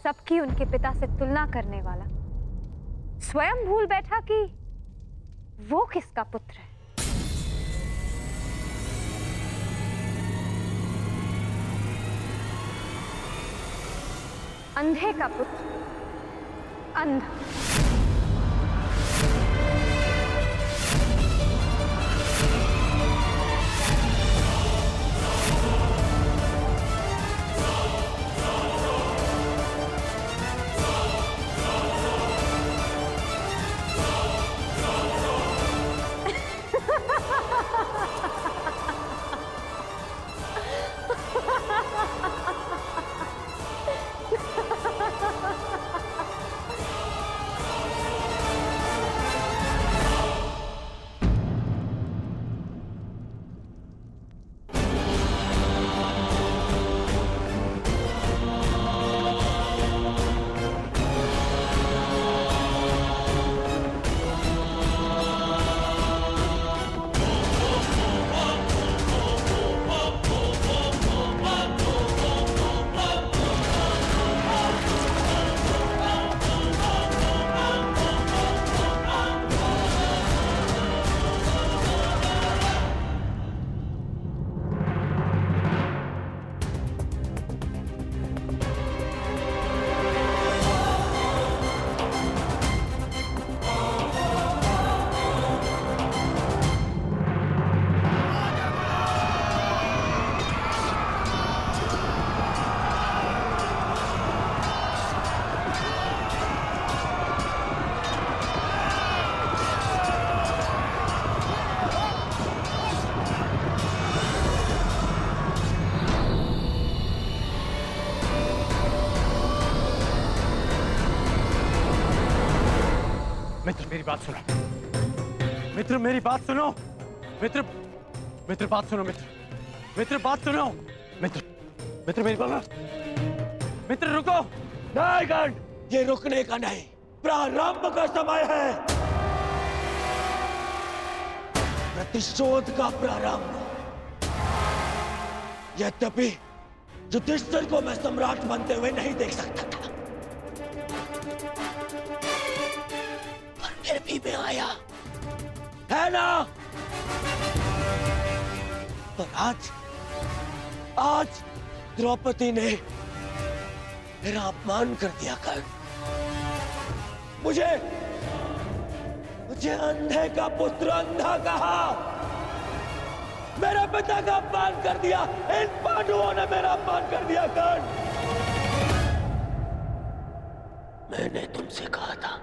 सबकी उनके पिता से तुलना करने वाला स्वयं भूल बैठा कि वो किसका पुत्र है। अंधे का पुत्र अंधा। मित्र मेरी बात सुनो, मित्र मेरी बात सुनो, मित्र मित्र बात सुनो, मित्र मित्र बात सुनो, मित्र मित्र मेरी बात, मित्र रुको। नहीं गण, ये रुकने का नहीं, प्रारंभ का समय है, प्रतिशोध का प्रारंभ। यद्यपि युधिष्ठिर को मैं सम्राट बनते हुए नहीं देख सकता था, फिर भी मैं आया, है ना? पर आज द्रौपदी ने मेरा अपमान कर दिया कर। मुझे अंधे का पुत्र अंधा कहा, मेरे पिता का अपमान कर दिया, इन पांडवों ने मेरा अपमान कर दिया कर। मैंने तुमसे कहा था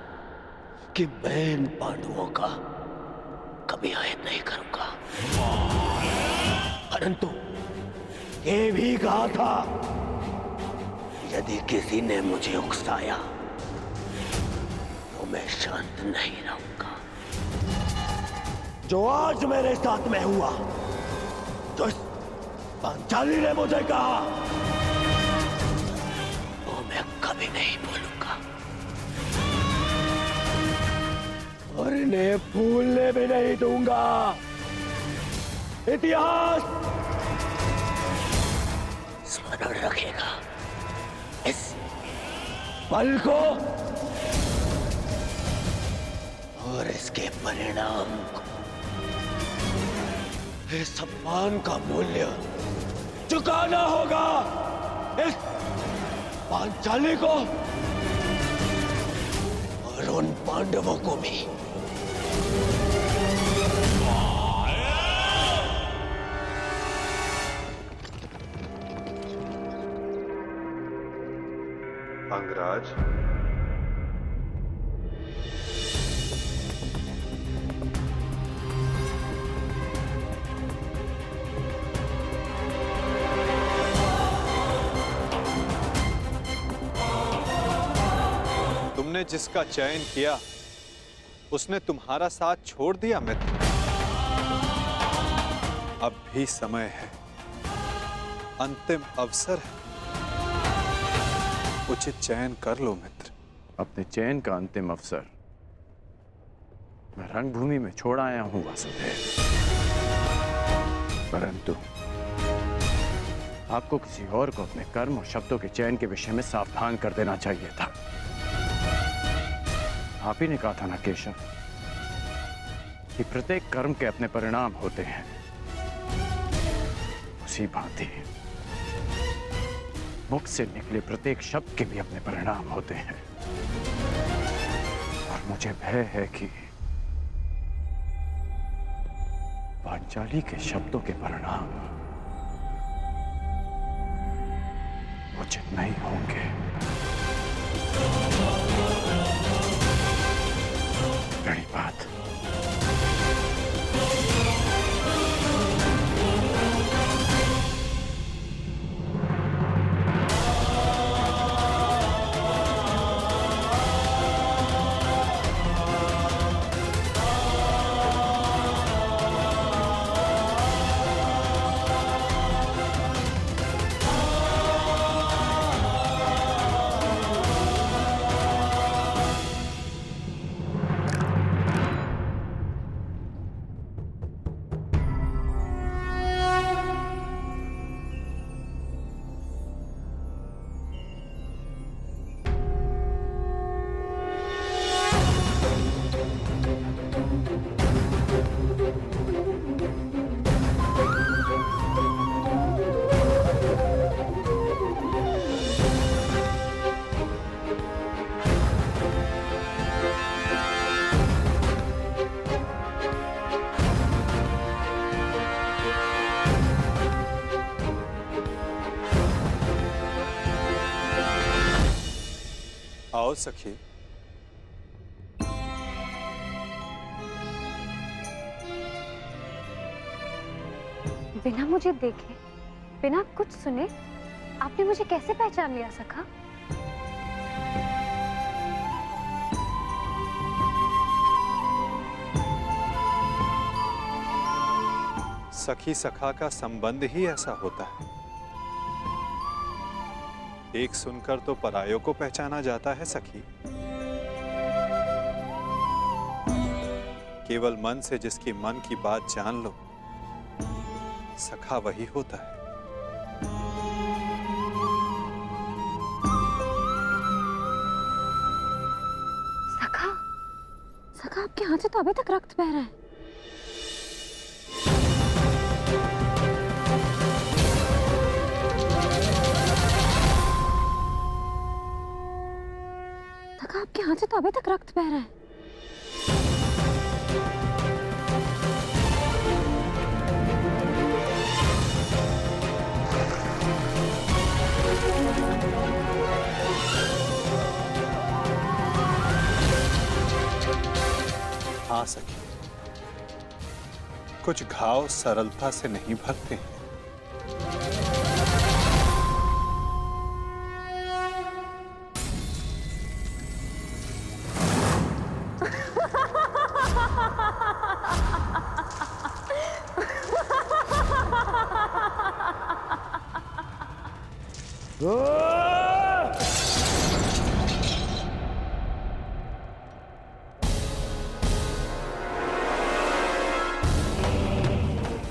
कि मैं इन पांडवों का कभी आयत नहीं करूंगा, परंतु ये भी कहा था यदि किसी ने मुझे उकसाया तो मैं शांत नहीं रहूंगा। जो आज मेरे साथ में हुआ, जो पांचाली ने मुझे कहा, वो मैं कभी नहीं भूलूंगा और इन्हें भूलने भी नहीं दूंगा। इतिहास स्मरण रखेगा इस पल को और इसके परिणाम को। इस सम्मान का मूल्य चुकाना होगा इस पांचाली को और उन पांडवों को भी। अंगराज, तुमने जिसका चयन किया उसने तुम्हारा साथ छोड़ दिया मित्र। अब भी समय है, अंतिम अवसर है, उचित चयन कर लो मित्र। अपने चयन का अंतिम अवसर मैं रंगभूमि में छोड़ आया हूं वासुदेव, परंतु आपको किसी और को अपने कर्म और शब्दों के चयन के विषय में सावधान कर देना चाहिए था। आप ही ने कहा था ना केशव कि प्रत्येक कर्म के अपने परिणाम होते हैं। उसी भांति मुख से निकले प्रत्येक शब्द के भी अपने परिणाम होते हैं। और मुझे भय है कि पांचाली के शब्दों के परिणाम उचित नहीं होंगे। बड़ी बात। आओ सखी। बिना मुझे देखे, बिना कुछ सुने आपने मुझे कैसे पहचान लिया सखा? सखी सखा का संबंध ही ऐसा होता है। एक सुनकर तो परायों को पहचाना जाता है सखी। केवल मन से जिसकी मन की बात जान लो, सखा वही होता है। सखा, सखा आपके हाथ से तो अभी तक रक्त बह रहा है। सखा आपके हाथ से तो अभी तक रक्त बह रहा है। हाँ सखी, कुछ घाव सरलता से नहीं भरते हैं।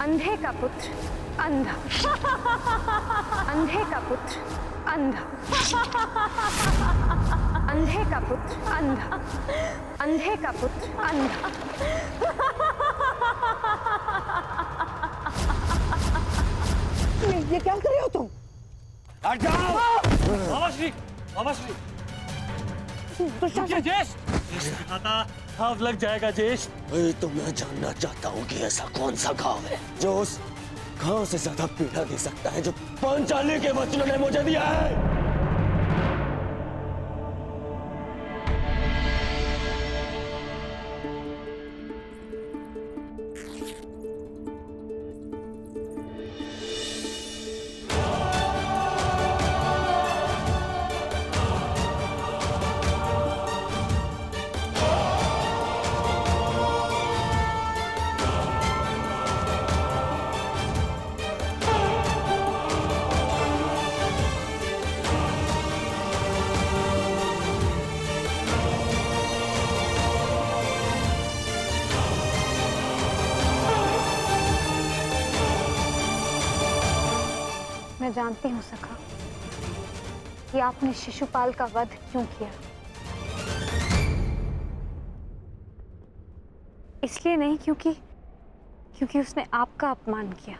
अंधे का पुत्र अंधा, अंधे का पुत्र अंधा, अंधे का पुत्र अंधा, अंधे का पुत्र अंधा। ये क्या कर रहे हो तुम? हट जाओ! बाबा श्री, बाबा श्री। रुकिए जेश, दिखाता घाव लग जाएगा जेश। तो मैं जानना चाहता हूँ कि ऐसा कौन सा घाव है जो उस घाव से ज्यादा पीड़ा दे सकता है जो पांचाली के वचनों ने मुझे दिया है। मैं जानती हूँ सखा कि आपने शिशुपाल का वध क्यों किया। इसलिए नहीं क्योंकि उसने आपका अपमान किया,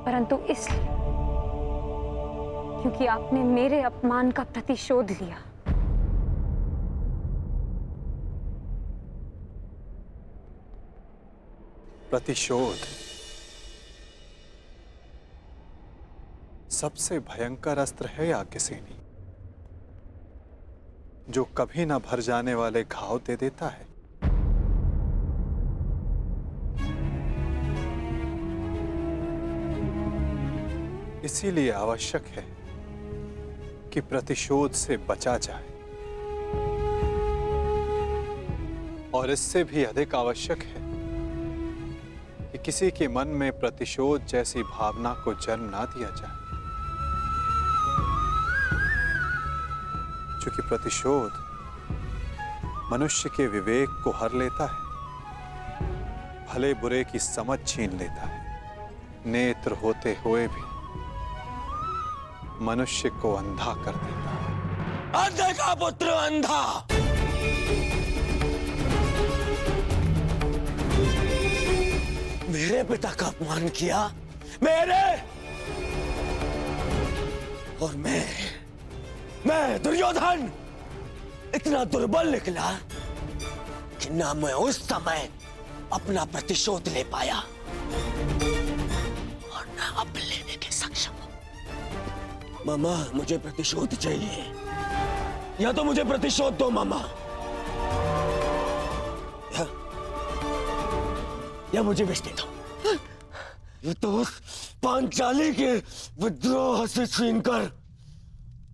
परंतु इसलिए क्योंकि आपने मेरे अपमान का प्रतिशोध लिया। प्रतिशोध सबसे भयंकर अस्त्र है याज्ञसेनी, जो कभी ना भर जाने वाले घाव दे देता है। इसीलिए आवश्यक है कि प्रतिशोध से बचा जाए, और इससे भी अधिक आवश्यक है कि किसी के मन में प्रतिशोध जैसी भावना को जन्म ना दिया जाए, क्योंकि प्रतिशोध मनुष्य के विवेक को हर लेता है, भले बुरे की समझ छीन लेता है, नेत्र होते हुए भी मनुष्य को अंधा कर देता है। अंधे का पुत्र अंधा। मेरे पिता का अपमान किया, मेरे, और मैं दुर्योधन इतना दुर्बल निकला कि ना मैं उस समय अपना प्रतिशोध ले पाया और ना अब लेने के सक्षम हूं। मामा, मुझे प्रतिशोध चाहिए, या तो मुझे प्रतिशोध दो मामा, या मुझे विष दे दो। ये तो उस पांचाली के विद्रोह से छीनकर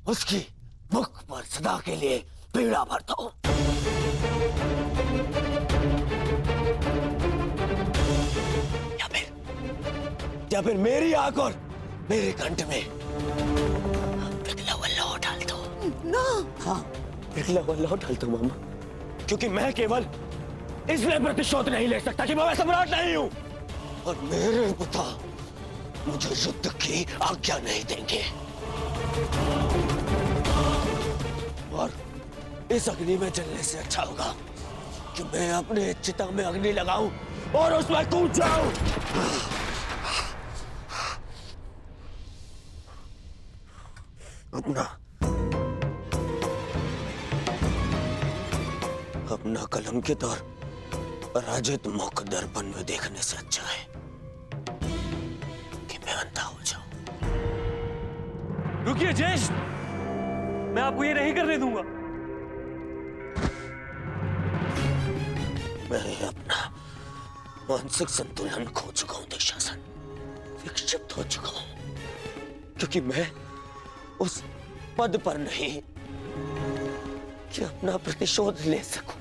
उसकी मुख पर सदा के लिए पीड़ा भर दो। या फिर मेरी आंख और मेरे कंठ में पिघला हुआ लौह डाल दो ना। हाँ, पिघला हुआ लौह डाल दो मामा, क्योंकि मैं केवल इसलिए प्रतिशोध नहीं ले सकता कि मैं सम्राट नहीं हूं, और मेरे पिता मुझे युद्ध की आज्ञा नहीं देंगे। और इस अग्नि में जलने से अच्छा होगा कि मैं अपने चिता में अग्नि लगाऊं और उसमें कूद जाऊं। अपना कलंकित और पराजित मुख दर्पण में देखने से अच्छा है कि मैं अंधा हो जाऊं। रुकिए ज्येष्ठ, मैं आपको ये नहीं करने दूंगा। मैं अपना मानसिक संतुलन खो चुका हूं दुशासन, विक्षिप्त हो चुका हूं, क्योंकि मैं उस पद पर नहीं कि अपना प्रतिशोध ले सकूं।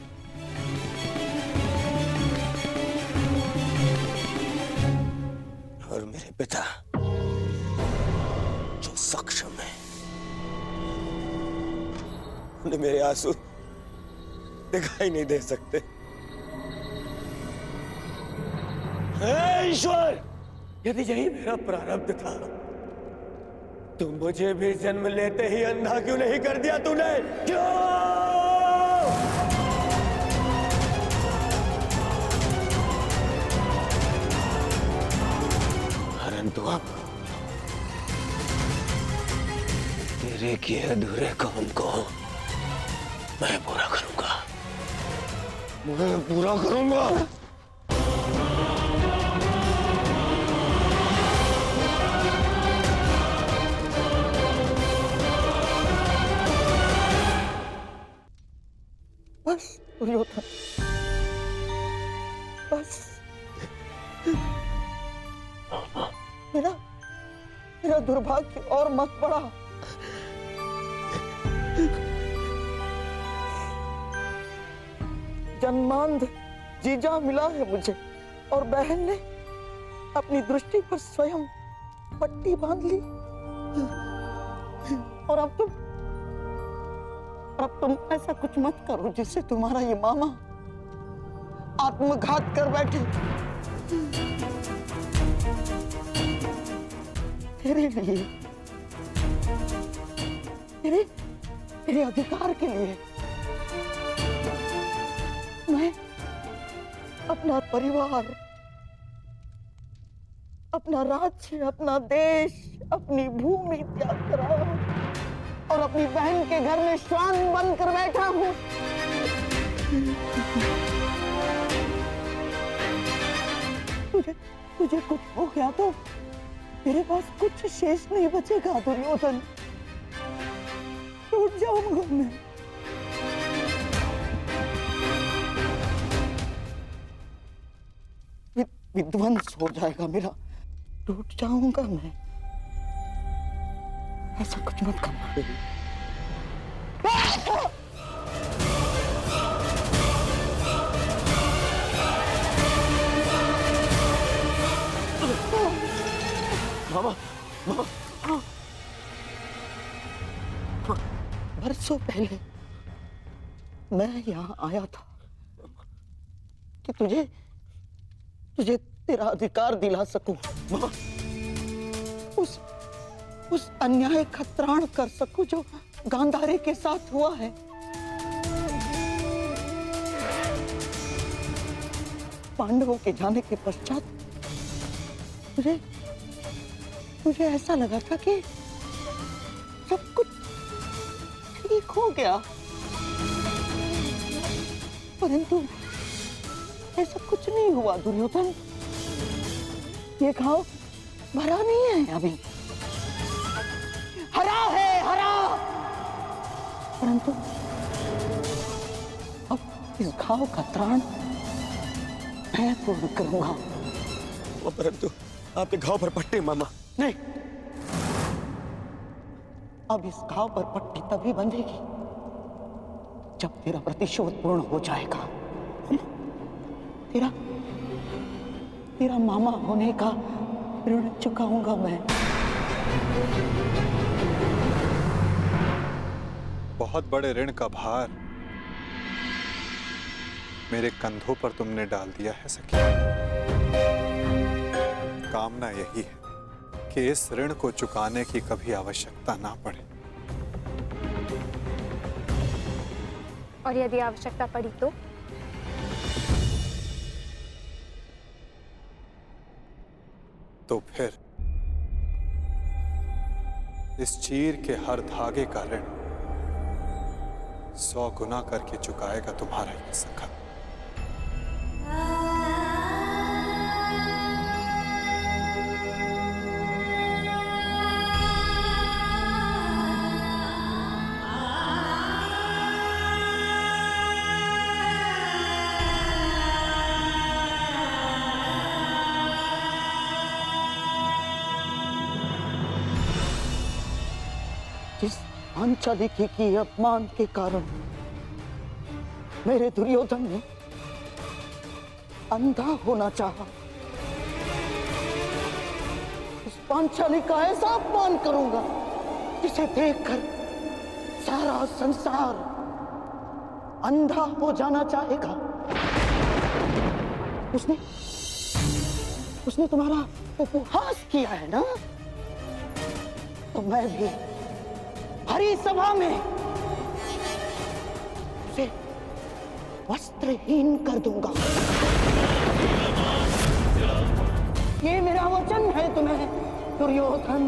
और मेरे पिता जो सक्षम है, उन्हें मेरे आंसू दिखाई नहीं दे सकते। हे ईश्वर, यदि यही मेरा प्रारब्ध था तो मुझे भी जन्म लेते ही अंधा क्यों नहीं कर दिया तूने? क्यों? परंतु अब तेरे किए अधूरे काम को मैं पूरा करूंगा, मैं पूरा करूंगा। बस दुर्योधन, बस। मेरा दुर्भाग्य और मत बढ़ा। जन्मांध जीजा मिला है मुझे, और बहन ने अपनी दृष्टि पर स्वयं पट्टी बांध ली, और अब तुम ऐसा कुछ मत करो जिससे तुम्हारा ये मामा आत्मघात कर बैठे। तेरे लिए, तेरे तेरे अधिकार के लिए मैं अपना परिवार, अपना राज्य, अपना देश, अपनी भूमि त्याग कर आया हूं और अपनी बहन के घर में श्वान बनकर बैठा हूं। तुझे कुछ हो गया तो मेरे पास कुछ शेष नहीं बचेगा दुर्योधन, टूट जाऊंगा मैं। विध्वंस हो जाएगा मेरा, टूट जाऊंगा मैं। ऐसा कुछ मत करना बेबी। मामा, मामा, बरसों पहले मैं यहाँ आया था कि तुझे तेरा अधिकार दिला सकूं, मामा। उस अन्याय का त्राण कर सकूं जो गांधारी के साथ हुआ है। पांडवों के जाने के पश्चात मुझे ऐसा लगा था कि सब कुछ ठीक हो गया, परंतु ऐसा कुछ नहीं हुआ दुर्योधन। ये घाव भरा नहीं है अभी, हरा है, हरा। परंतु अब इस घाव का त्राण मैं पूर्ण करूंगा। परंतु आपके घाव पर पट्टी मामा। नहीं, अब इस घाव पर पट्टी तभी बंधेगी जब तेरा प्रतिशोध पूर्ण हो जाएगा। तेरा मामा होने का ऋण चुकाऊंगा मैं। बहुत बड़े ऋण का भार मेरे कंधों पर तुमने डाल दिया है सखी। कामना यही है कि इस ऋण को चुकाने की कभी आवश्यकता ना पड़े। और यदि आवश्यकता पड़ी तो फिर इस चीर के हर धागे का ऋण 100 गुना करके चुकाएगा तुम्हारा ये सखा। जिस पांचालिकी की अपमान के कारण मेरे दुर्योधन ने अंधा होना चाहा, उस पांचाली का ऐसा अपमान करूंगा जिसे देखकर सारा संसार अंधा हो जाना चाहेगा। उसने तुम्हारा उपहास किया है ना, तो मैं भी हरी सभा में उसे वस्त्रहीन कर दूंगा। ये मेरा वचन है तुम्हें दुर्योधन।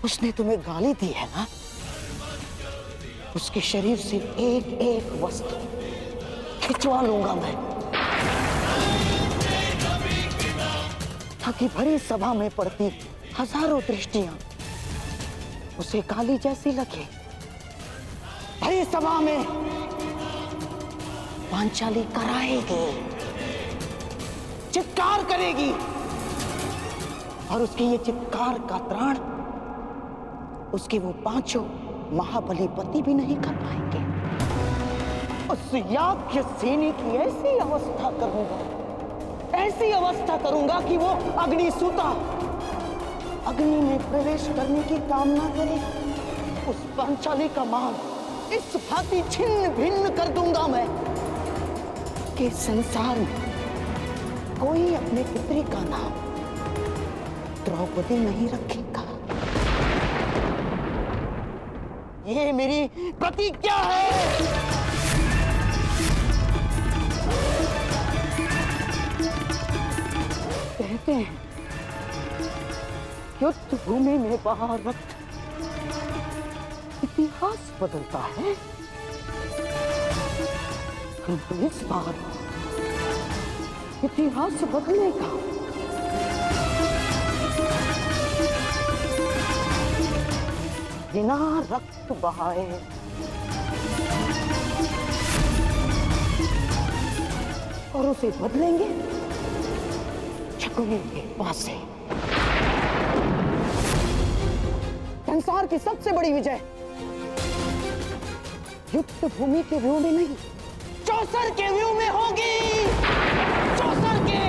उसने तुम्हें गाली दी है ना, उसके शरीर से एक एक वस्त्र खिंचवा लूंगा मैं, ताकि भरी सभा में पड़ती हजारों दृष्टियां उसे काली जैसी लगे। भरी सभा में पांचाली कराएगी, चित्कार करेगी, और उसके ये चित्कार का त्राण उसके वो 5 महाबली पति भी नहीं कर पाएंगे। उस याज्ञ सेनी की ऐसी अवस्था करूंगा, ऐसी अवस्था करूंगा कि वो अग्निसूता अग्नि में प्रवेश करने की कामना करे। उस पांचाली का मान इस भांति छिन्न भिन्न कर दूंगा मैं कि संसार में कोई अपने पुत्री का नाम द्रौपदी नहीं रखेगा। ये मेरी प्रतिज्ञा है। कहते हैं युद्ध भूमि में भारत इतिहास बदलता है। इस बार इतिहास बदलेगा। बिना रक्त बहाए और उसे बदलेंगे शकुनी के पास से। संसार की सबसे बड़ी विजय युद्ध भूमि के व्यू में नहीं, चौसर के व्यू में होगी। चौसर के